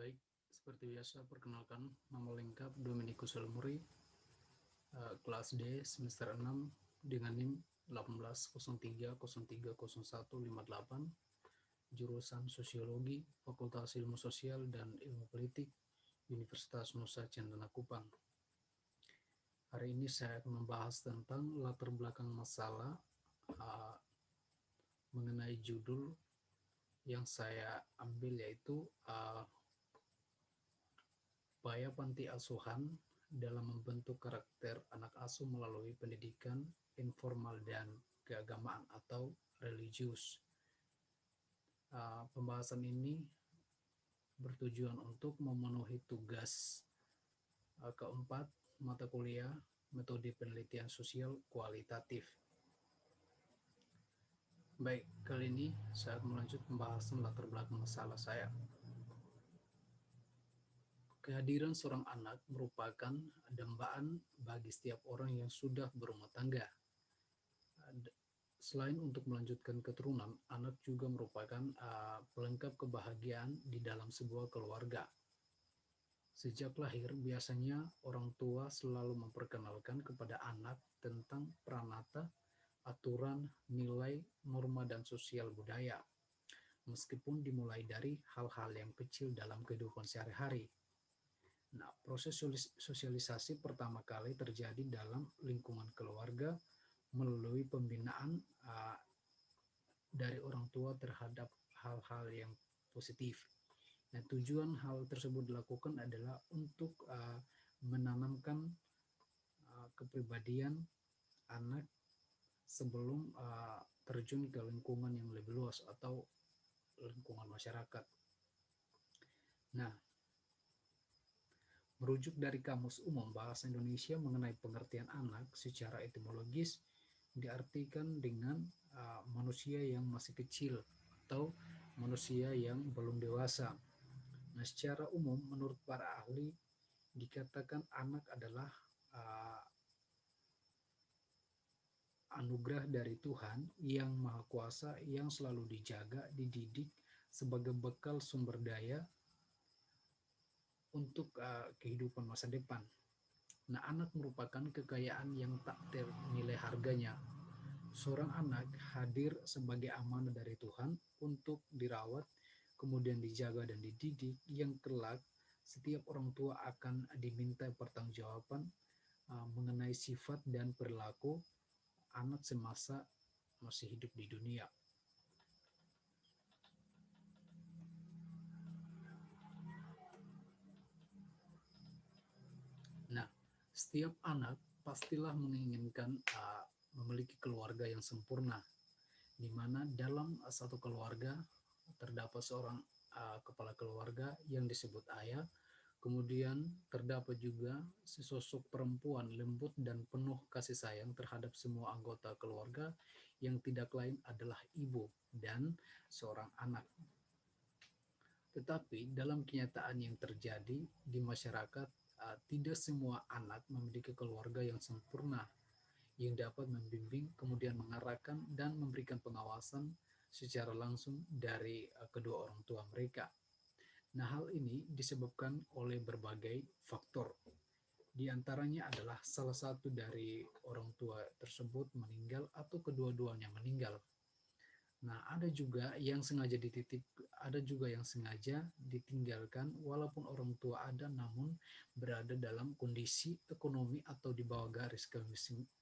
Baik, seperti biasa, perkenalkan nama lengkap Dominikus Salmuri, kelas D semester 6 dengan NIM 1803030158, jurusan Sosiologi, Fakultas Ilmu Sosial dan Ilmu Politik, Universitas Nusa Cendana Kupang. Hari ini saya akan membahas tentang latar belakang masalah mengenai judul yang saya ambil, yaitu upaya panti asuhan dalam membentuk karakter anak asuh melalui pendidikan informal dan keagamaan atau religius. Pembahasan ini bertujuan untuk memenuhi tugas keempat mata kuliah metode penelitian sosial kualitatif. Baik, kali ini saya akan melanjut pembahasan latar belakang masalah saya. Kehadiran seorang anak merupakan dambaan bagi setiap orang yang sudah berumah tangga. Selain untuk melanjutkan keturunan, anak juga merupakan pelengkap kebahagiaan di dalam sebuah keluarga. Sejak lahir, biasanya orang tua selalu memperkenalkan kepada anak tentang pranata, aturan, nilai, norma, dan sosial budaya, meskipun dimulai dari hal-hal yang kecil dalam kehidupan sehari-hari. Nah, proses sosialisasi pertama kali terjadi dalam lingkungan keluarga melalui pembinaan dari orang tua terhadap hal-hal yang positif. Nah, tujuan hal tersebut dilakukan adalah untuk menanamkan kepribadian anak sebelum terjun ke lingkungan yang lebih luas atau lingkungan masyarakat. Nah, merujuk dari Kamus Umum Bahasa Indonesia mengenai pengertian anak secara etimologis diartikan dengan manusia yang masih kecil atau manusia yang belum dewasa. Nah, secara umum menurut para ahli dikatakan anak adalah anugerah dari Tuhan yang Maha Kuasa yang selalu dijaga, dididik sebagai bekal sumber daya untuk kehidupan masa depan. Nah, anak merupakan kekayaan yang tak ternilai harganya. Seorang anak hadir sebagai amanah dari Tuhan untuk dirawat, kemudian dijaga dan dididik, yang kelak setiap orang tua akan diminta pertanggungjawaban mengenai sifat dan perilaku anak semasa masih hidup di dunia. Nah, setiap anak pastilah menginginkan memiliki keluarga yang sempurna, di mana dalam satu keluarga terdapat seorang kepala keluarga yang disebut ayah, kemudian terdapat juga sesosok perempuan lembut dan penuh kasih sayang terhadap semua anggota keluarga yang tidak lain adalah ibu dan seorang anak. Tetapi dalam kenyataan yang terjadi di masyarakat, tidak semua anak memiliki keluarga yang sempurna yang dapat membimbing, kemudian mengarahkan dan memberikan pengawasan secara langsung dari kedua orang tua mereka. Nah, hal ini disebabkan oleh berbagai faktor. Di antaranya adalah salah satu dari orang tua tersebut meninggal atau kedua-duanya meninggal. Nah, ada juga yang sengaja dititip, ada juga yang sengaja ditinggalkan walaupun orang tua ada namun berada dalam kondisi ekonomi atau di bawah garis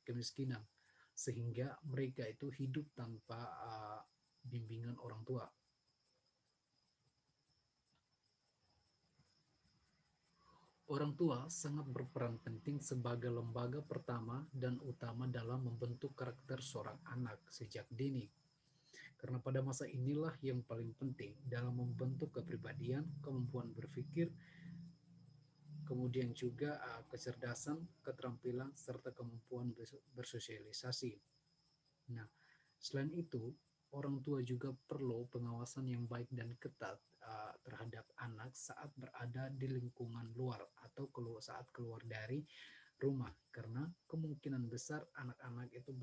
kemiskinan sehingga mereka itu hidup tanpa bimbingan orang tua. Orang tua sangat berperan penting sebagai lembaga pertama dan utama dalam membentuk karakter seorang anak sejak dini. Karena pada masa inilah yang paling penting dalam membentuk kepribadian, kemampuan berpikir, kemudian juga kecerdasan, keterampilan, serta kemampuan bersosialisasi. Nah, selain itu, orang tua juga perlu pengawasan yang baik dan ketat terhadap anak saat berada di lingkungan luar atau saat keluar dari rumah, karena kemungkinan besar anak-anak itu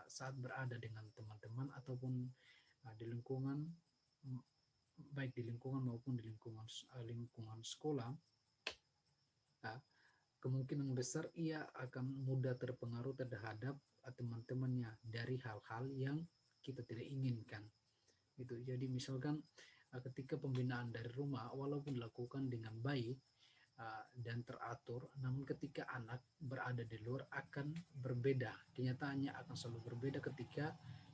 saat berada dengan teman-teman ataupun di lingkungan baik di lingkungan maupun di lingkungan sekolah, uh, kemungkinan besar ia akan mudah terpengaruh terhadap teman-temannya dari hal-hal yang kita tidak inginkan. Gitu. Jadi misalkan ketika pembinaan dari rumah walaupun dilakukan dengan baik dan teratur, namun ketika anak berada di luar akan berbeda. Kenyataannya akan selalu berbeda ketika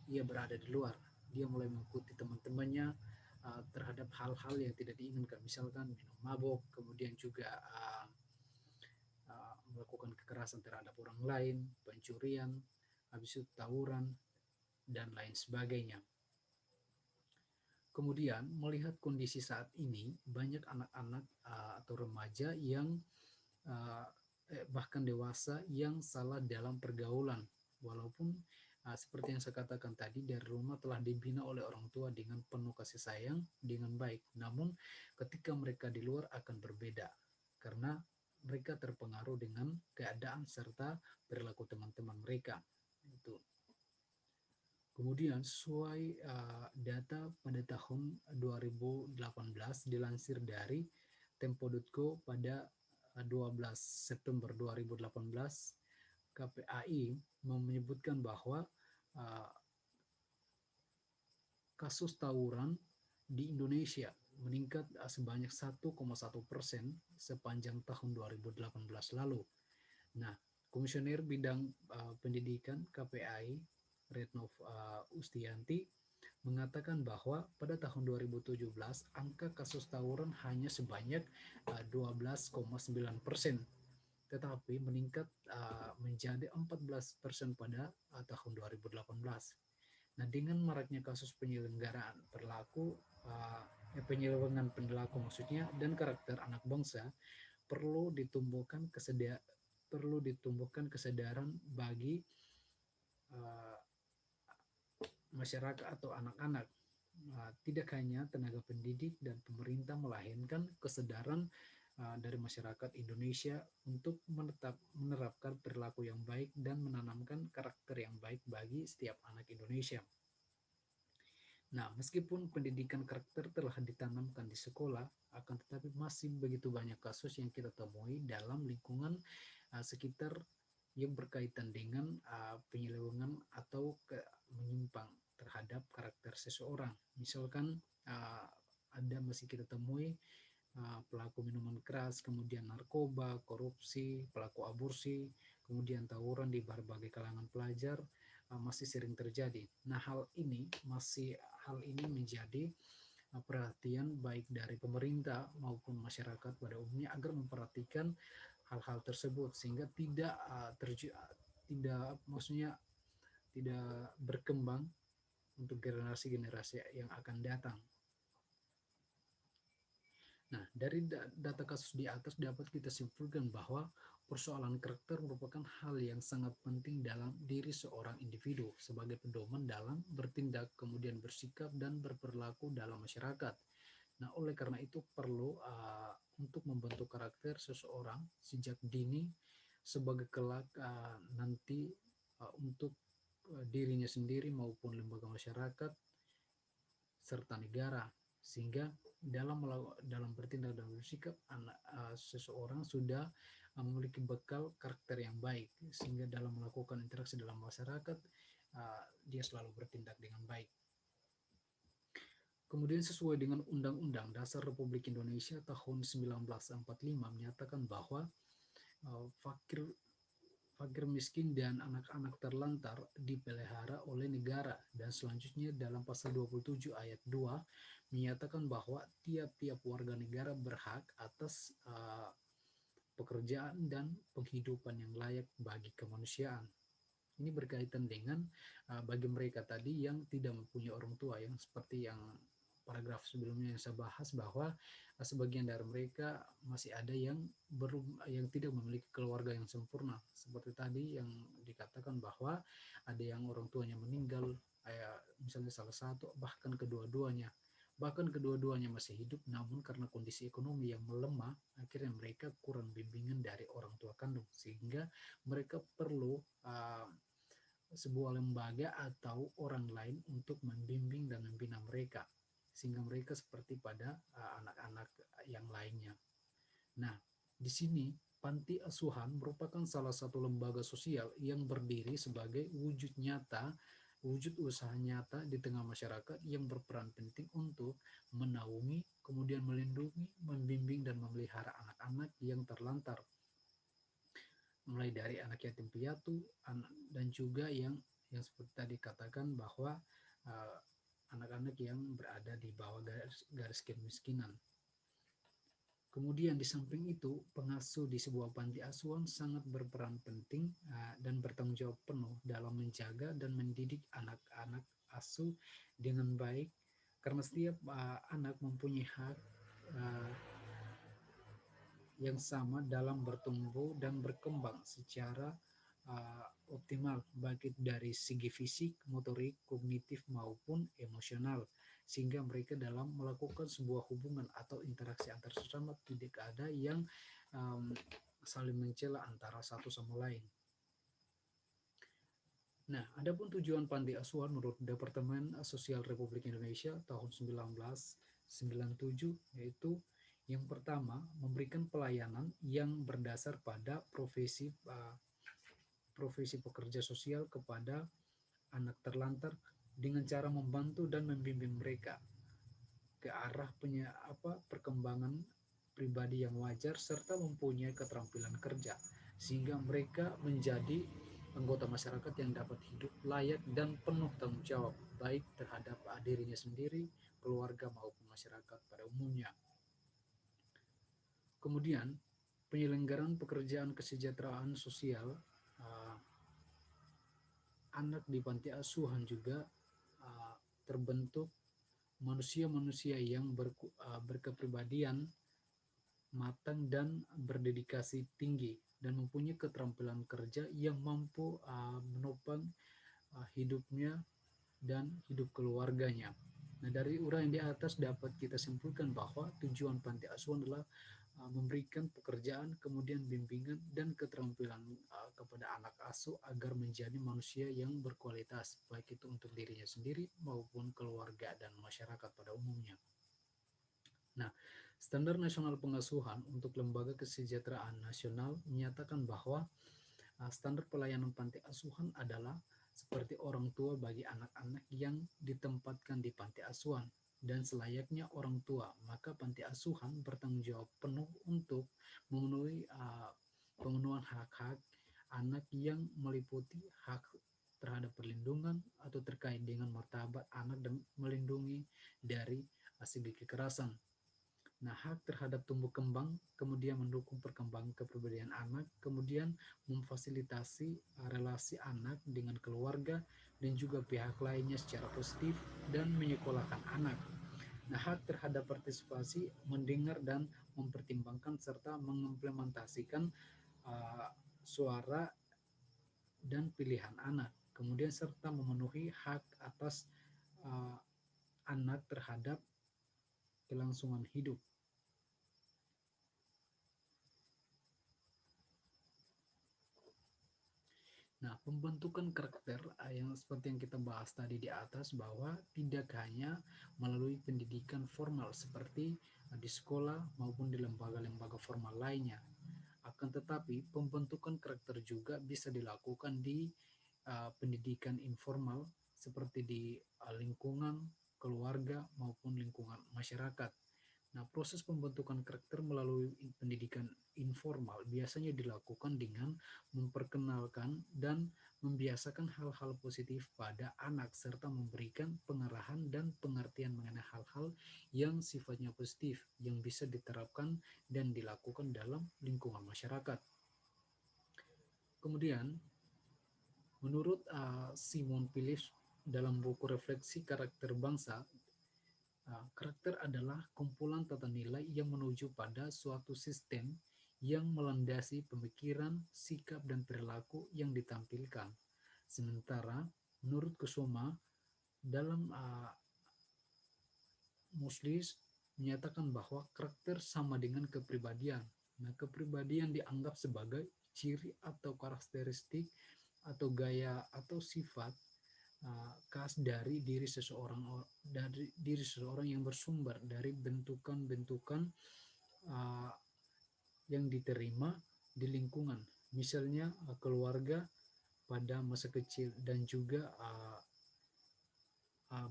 ia berada di luar. Dia mulai mengikuti teman-temannya terhadap hal-hal yang tidak diinginkan, misalkan minum mabuk, kemudian juga melakukan kekerasan terhadap orang lain, pencurian, habis itu tawuran, dan lain sebagainya. Kemudian melihat kondisi saat ini, banyak anak-anak atau remaja yang uh, bahkan dewasa yang salah dalam pergaulan. Walaupun seperti yang saya katakan tadi, dari rumah telah dibina oleh orang tua dengan penuh kasih sayang, dengan baik. Namun ketika mereka di luar akan berbeda, karena mereka terpengaruh dengan keadaan serta perilaku teman-teman mereka. Itu. Kemudian sesuai data pada tahun 2018 dilansir dari Tempo.co pada 12 September 2018, KPAI menyebutkan bahwa uh, kasus tawuran di Indonesia meningkat sebanyak 1,1% sepanjang tahun 2018 lalu. Nah, Komisioner Bidang Pendidikan KPAI Retnov Ustianti mengatakan bahwa pada tahun 2017 angka kasus tawuran hanya sebanyak 12,9%, tetapi meningkat menjadi 14% pada tahun 2018. Nah, dengan maraknya kasus penyelenggaraan penyelenggaraan perilaku maksudnya dan karakter anak bangsa, perlu ditumbuhkan kesadaran bagi uh, masyarakat atau anak-anak. Tidak hanya tenaga pendidik dan pemerintah, melainkan kesadaran dari masyarakat Indonesia untuk menerapkan perilaku yang baik dan menanamkan karakter yang baik bagi setiap anak Indonesia. Nah, meskipun pendidikan karakter telah ditanamkan di sekolah, akan tetapi masih begitu banyak kasus yang kita temui dalam lingkungan sekitar yang berkaitan dengan penyelewengan atau menyimpang terhadap karakter seseorang. Misalkan ada masih kita temui pelaku minuman keras, kemudian narkoba, korupsi, pelaku aborsi, kemudian tawuran di berbagai kalangan pelajar masih sering terjadi. Nah, hal ini menjadi perhatian baik dari pemerintah maupun masyarakat pada umumnya agar memperhatikan hal-hal tersebut sehingga tidak maksudnya tidak berkembang untuk generasi-generasi yang akan datang. Nah, dari data kasus di atas dapat kita simpulkan bahwa persoalan karakter merupakan hal yang sangat penting dalam diri seorang individu sebagai pedoman dalam bertindak, kemudian bersikap dan berperilaku dalam masyarakat. Nah, oleh karena itu perlu untuk membentuk karakter seseorang sejak dini sebagai kelak nanti untuk dirinya sendiri maupun lembaga masyarakat serta negara, sehingga dalam bertindak dan bersikap seseorang sudah memiliki bekal karakter yang baik sehingga dalam melakukan interaksi dalam masyarakat dia selalu bertindak dengan baik. Kemudian sesuai dengan Undang-Undang Dasar Republik Indonesia tahun 1945 menyatakan bahwa fakir fakir miskin dan anak-anak terlantar dipelihara oleh negara, dan selanjutnya dalam pasal 27 ayat 2 menyatakan bahwa tiap-tiap warga negara berhak atas pekerjaan dan penghidupan yang layak bagi kemanusiaan. Ini berkaitan dengan bagi mereka tadi yang tidak mempunyai orang tua, yang seperti yang paragraf sebelumnya yang saya bahas bahwa sebagian dari mereka masih ada yang tidak memiliki keluarga yang sempurna, seperti tadi yang dikatakan bahwa ada yang orang tuanya meninggal, misalnya salah satu bahkan kedua-duanya masih hidup, namun karena kondisi ekonomi yang melemah akhirnya mereka kurang bimbingan dari orang tua kandung sehingga mereka perlu sebuah lembaga atau orang lain untuk membimbing dan membina mereka. sehingga mereka seperti pada anak-anak yang lainnya. Nah, di sini panti asuhan merupakan salah satu lembaga sosial yang berdiri sebagai wujud usaha nyata di tengah masyarakat yang berperan penting untuk menaungi, kemudian melindungi, membimbing, dan memelihara anak-anak yang terlantar, mulai dari anak yatim piatu, dan juga yang seperti tadi katakan bahwa uh, anak-anak yang berada di bawah garis kemiskinan. Kemudian di samping itu, pengasuh di sebuah panti asuhan sangat berperan penting dan bertanggung jawab penuh dalam menjaga dan mendidik anak-anak asuh dengan baik, karena setiap anak mempunyai hak uh, yang sama dalam bertumbuh dan berkembang secara optimal, baik dari segi fisik, motorik, kognitif maupun emosional, sehingga mereka dalam melakukan sebuah hubungan atau interaksi antar sesama tidak ada yang um, saling mencela antara satu sama lain. Nah, adapun tujuan panti asuhan menurut Departemen Sosial Republik Indonesia tahun 1997, yaitu yang pertama, memberikan pelayanan yang berdasar pada profesi pekerja sosial kepada anak terlantar dengan cara membantu dan membimbing mereka ke arah perkembangan pribadi yang wajar serta mempunyai keterampilan kerja, sehingga mereka menjadi anggota masyarakat yang dapat hidup layak dan penuh tanggung jawab baik terhadap dirinya sendiri, keluarga maupun masyarakat pada umumnya. Kemudian penyelenggaraan pekerjaan kesejahteraan sosial uh, anak di panti asuhan juga terbentuk manusia-manusia yang berkepribadian matang dan berdedikasi tinggi dan mempunyai keterampilan kerja yang mampu menopang hidupnya dan hidup keluarganya. Nah, dari uraian di atas dapat kita simpulkan bahwa tujuan panti asuhan adalah memberikan pekerjaan, kemudian bimbingan dan keterampilan kepada anak asuh agar menjadi manusia yang berkualitas, baik itu untuk dirinya sendiri maupun keluarga dan masyarakat pada umumnya. Nah, Standar Nasional Pengasuhan untuk Lembaga Kesejahteraan Nasional menyatakan bahwa standar pelayanan panti asuhan adalah seperti orang tua bagi anak-anak yang ditempatkan di panti asuhan dan selayaknya orang tua, maka panti asuhan bertanggung jawab penuh untuk memenuhi pemenuhan hak-hak anak yang meliputi hak terhadap perlindungan atau terkait dengan martabat anak dan melindungi dari segi kekerasan. Nah, hak terhadap tumbuh kembang, kemudian mendukung perkembangan kepribadian anak, kemudian memfasilitasi relasi anak dengan keluarga dan juga pihak lainnya secara positif dan menyekolahkan anak. Nah, hak terhadap partisipasi, mendengar dan mempertimbangkan serta mengimplementasikan uh, suara dan pilihan anak. Kemudian serta memenuhi hak atas uh, anak terhadap kelangsungan hidup. Nah, pembentukan karakter yang seperti yang kita bahas tadi di atas, bahwa tidak hanya melalui pendidikan formal seperti di sekolah maupun di lembaga-lembaga formal lainnya. Akan tetapi, pembentukan karakter juga bisa dilakukan di pendidikan informal seperti di lingkungan keluarga maupun lingkungan masyarakat. Nah, proses pembentukan karakter melalui pendidikan informal biasanya dilakukan dengan memperkenalkan dan membiasakan hal-hal positif pada anak serta memberikan pengarahan dan pengertian mengenai hal-hal yang sifatnya positif yang bisa diterapkan dan dilakukan dalam lingkungan masyarakat. Kemudian, menurut Simon Phillips dalam buku Refleksi Karakter Bangsa, karakter adalah kumpulan tata nilai yang menuju pada suatu sistem yang melandasi pemikiran, sikap, dan perilaku yang ditampilkan. Sementara menurut Kusuma dalam Muslis menyatakan bahwa karakter sama dengan kepribadian. Nah, kepribadian dianggap sebagai ciri atau karakteristik atau gaya atau sifat khas dari diri seseorang yang bersumber dari bentukan-bentukan uh, yang diterima di lingkungan, misalnya keluarga pada masa kecil dan juga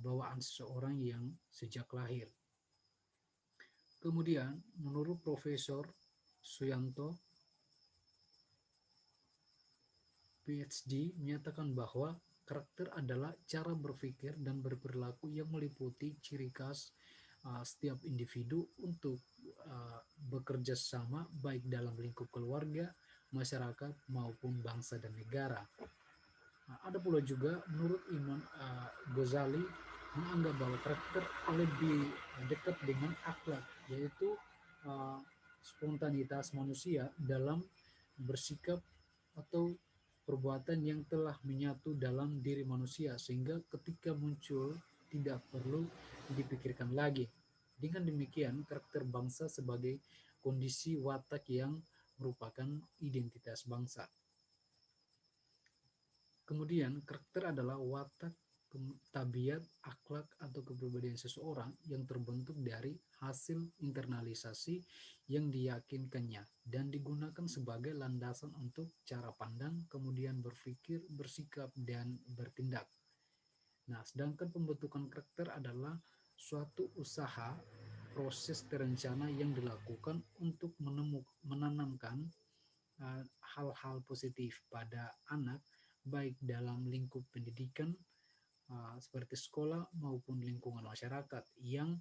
bawaan seseorang yang sejak lahir. Kemudian, menurut Profesor Suyanto, PhD, menyatakan bahwa karakter adalah cara berpikir dan berperilaku yang meliputi ciri khas setiap individu untuk bekerja sama baik dalam lingkup keluarga, masyarakat, maupun bangsa dan negara. Ada pula juga menurut Imam Ghazali menganggap bahwa karakter lebih dekat dengan akhlak, yaitu uh, spontanitas manusia dalam bersikap atau perbuatan yang telah menyatu dalam diri manusia sehingga ketika muncul tidak perlu dipikirkan lagi. Dengan demikian, karakter bangsa sebagai kondisi watak yang merupakan identitas bangsa. Kemudian, karakter adalah watak, tabiat, akhlak, atau kepribadian seseorang yang terbentuk dari hasil internalisasi yang diyakinkannya dan digunakan sebagai landasan untuk cara pandang, kemudian berpikir, bersikap, dan bertindak. Nah, sedangkan pembentukan karakter adalah suatu usaha proses terencana yang dilakukan untuk menanamkan hal-hal positif pada anak baik dalam lingkup pendidikan seperti sekolah maupun lingkungan masyarakat yang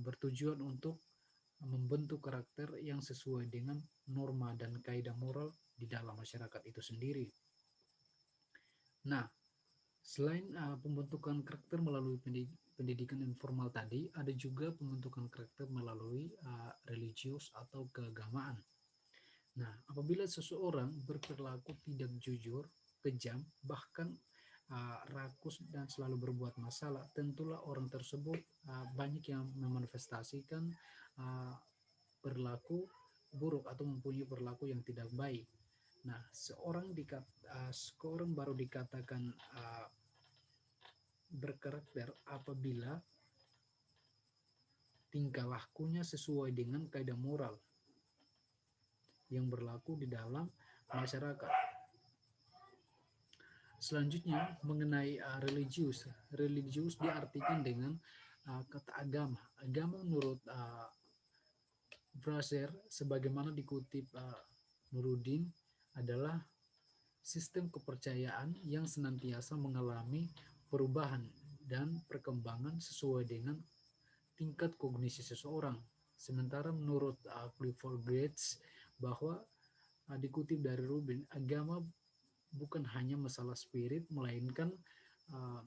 bertujuan untuk membentuk karakter yang sesuai dengan norma dan kaidah moral di dalam masyarakat itu sendiri. Nah, selain pembentukan karakter melalui pendidikan informal tadi, ada juga pembentukan karakter melalui religius atau keagamaan. Nah, apabila seseorang berperilaku tidak jujur, kejam, bahkan rakus dan selalu berbuat masalah, tentulah orang tersebut banyak yang memanifestasikan uh, perilaku buruk atau mempunyai perilaku yang tidak baik. Nah, seorang baru dikatakan berkarakter apabila tingkah lakunya sesuai dengan kaidah moral yang berlaku di dalam masyarakat. Selanjutnya mengenai religius. Religius diartikan dengan kata agama. Agama menurut Fraser sebagaimana dikutip Nuruddin adalah sistem kepercayaan yang senantiasa mengalami perubahan dan perkembangan sesuai dengan tingkat kognisi seseorang. Sementara menurut Clifford Gates bahwa dikutip dari Rubin, agama bukan hanya masalah spirit, melainkan uh,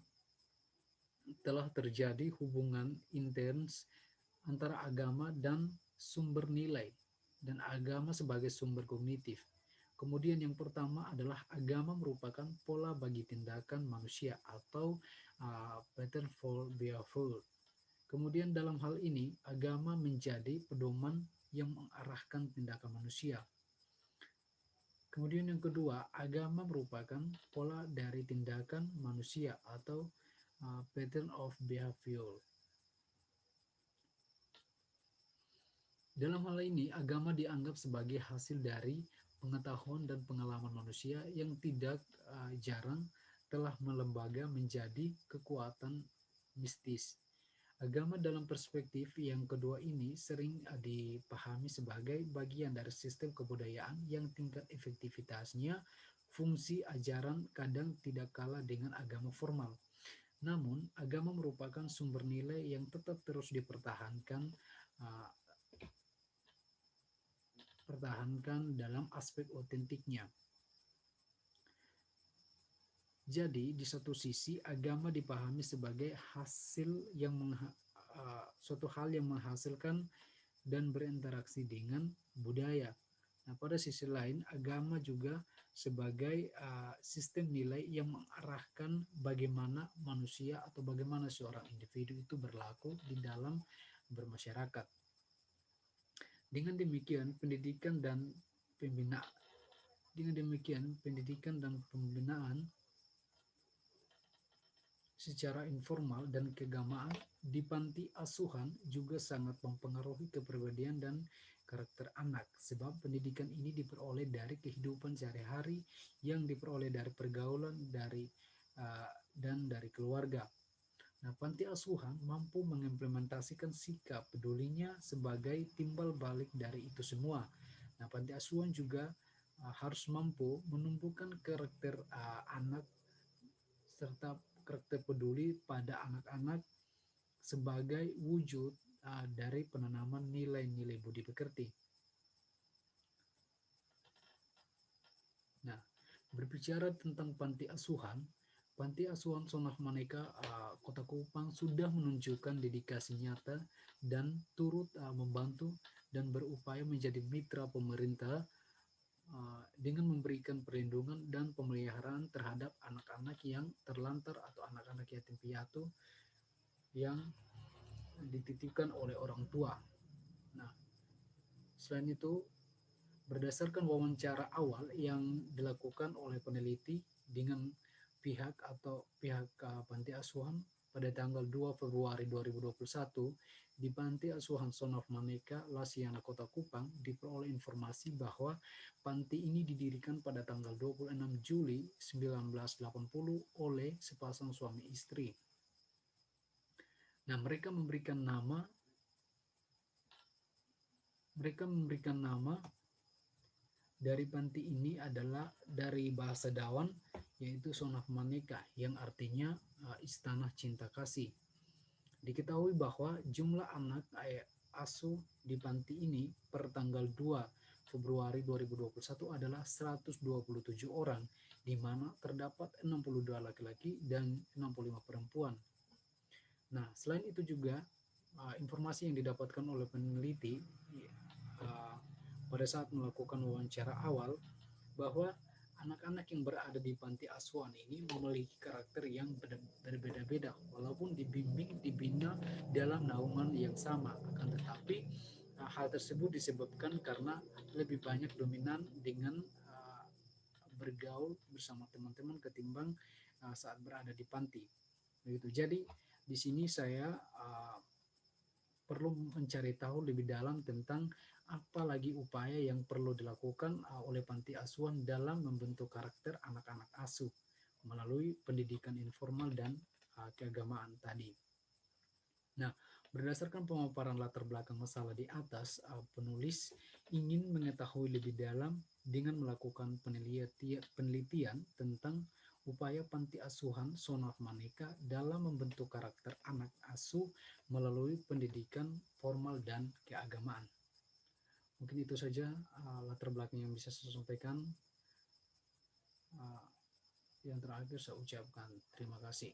telah terjadi hubungan intens antara agama dan sumber nilai, dan agama sebagai sumber kognitif. Kemudian yang pertama adalah agama merupakan pola bagi tindakan manusia atau pattern for behavior. Kemudian dalam hal ini, agama menjadi pedoman yang mengarahkan tindakan manusia. Kemudian yang kedua, agama merupakan pola dari tindakan manusia atau pattern of behavior. Dalam hal ini, agama dianggap sebagai hasil dari pengetahuan dan pengalaman manusia yang tidak jarang telah melembaga menjadi kekuatan mistis. Agama dalam perspektif yang kedua ini sering dipahami sebagai bagian dari sistem kebudayaan yang tingkat efektivitasnya fungsi ajaran kadang tidak kalah dengan agama formal. Namun, agama merupakan sumber nilai yang tetap terus uh, pertahankan dalam aspek otentiknya. Jadi, di satu sisi agama dipahami sebagai hasil yang suatu hal yang menghasilkan dan berinteraksi dengan budaya. Nah, pada sisi lain, agama juga sebagai sistem nilai yang mengarahkan bagaimana manusia atau bagaimana seorang individu itu berlaku di dalam bermasyarakat. Dengan demikian, pendidikan dan pembinaan secara informal dan keagamaan di panti asuhan juga sangat mempengaruhi kepribadian dan karakter anak, sebab pendidikan ini diperoleh dari kehidupan sehari-hari yang diperoleh dari pergaulan dan dari keluarga. Nah, panti asuhan mampu mengimplementasikan sikap pedulinya sebagai timbal balik dari itu semua. Nah, panti asuhan juga harus mampu menumbuhkan karakter anak serta karakter peduli pada anak-anak sebagai wujud dari penanaman nilai-nilai budi pekerti. Nah, berbicara tentang Panti Asuhan Sonah Maneka Kota Kupang sudah menunjukkan dedikasi nyata dan turut membantu dan berupaya menjadi mitra pemerintah dengan memberikan perlindungan dan pemeliharaan terhadap anak-anak yang terlantar atau anak-anak yatim piatu yang dititipkan oleh orang tua. Nah, selain itu, berdasarkan wawancara awal yang dilakukan oleh peneliti dengan pihak panti asuhan pada tanggal 2 Februari 2021 di Panti Asuhan Son of Maneka, Lasiana, Kota Kupang, diperoleh informasi bahwa panti ini didirikan pada tanggal 26 Juli 1980 oleh sepasang suami istri. Nah, mereka memberikan nama dari panti ini adalah dari bahasa Dawan, yaitu Sonaf Maneka, yang artinya istana cinta kasih. Diketahui bahwa jumlah anak asuh di panti ini per tanggal 2 Februari 2021 adalah 127 orang, di mana terdapat 62 laki-laki dan 65 perempuan. Nah, selain itu juga informasi yang didapatkan oleh peneliti uh, pada saat melakukan wawancara awal bahwa anak-anak yang berada di panti asuhan ini memiliki karakter yang berbeda-beda walaupun dibina dalam naungan yang sama, akan tetapi hal tersebut disebabkan karena lebih banyak dominan dengan bergaul bersama teman-teman ketimbang saat berada di panti begitu. Jadi di sini saya perlu mencari tahu lebih dalam tentang apa lagi upaya yang perlu dilakukan oleh panti asuhan dalam membentuk karakter anak-anak asuh melalui pendidikan informal dan keagamaan tadi. Nah, berdasarkan pemaparan latar belakang masalah di atas, penulis ingin mengetahui lebih dalam dengan melakukan penelitian tentang upaya panti asuhan Son of Maneka dalam membentuk karakter anak asuh melalui pendidikan formal dan keagamaan. Mungkin itu saja latar belakang yang bisa saya sampaikan. Yang terakhir saya ucapkan terima kasih.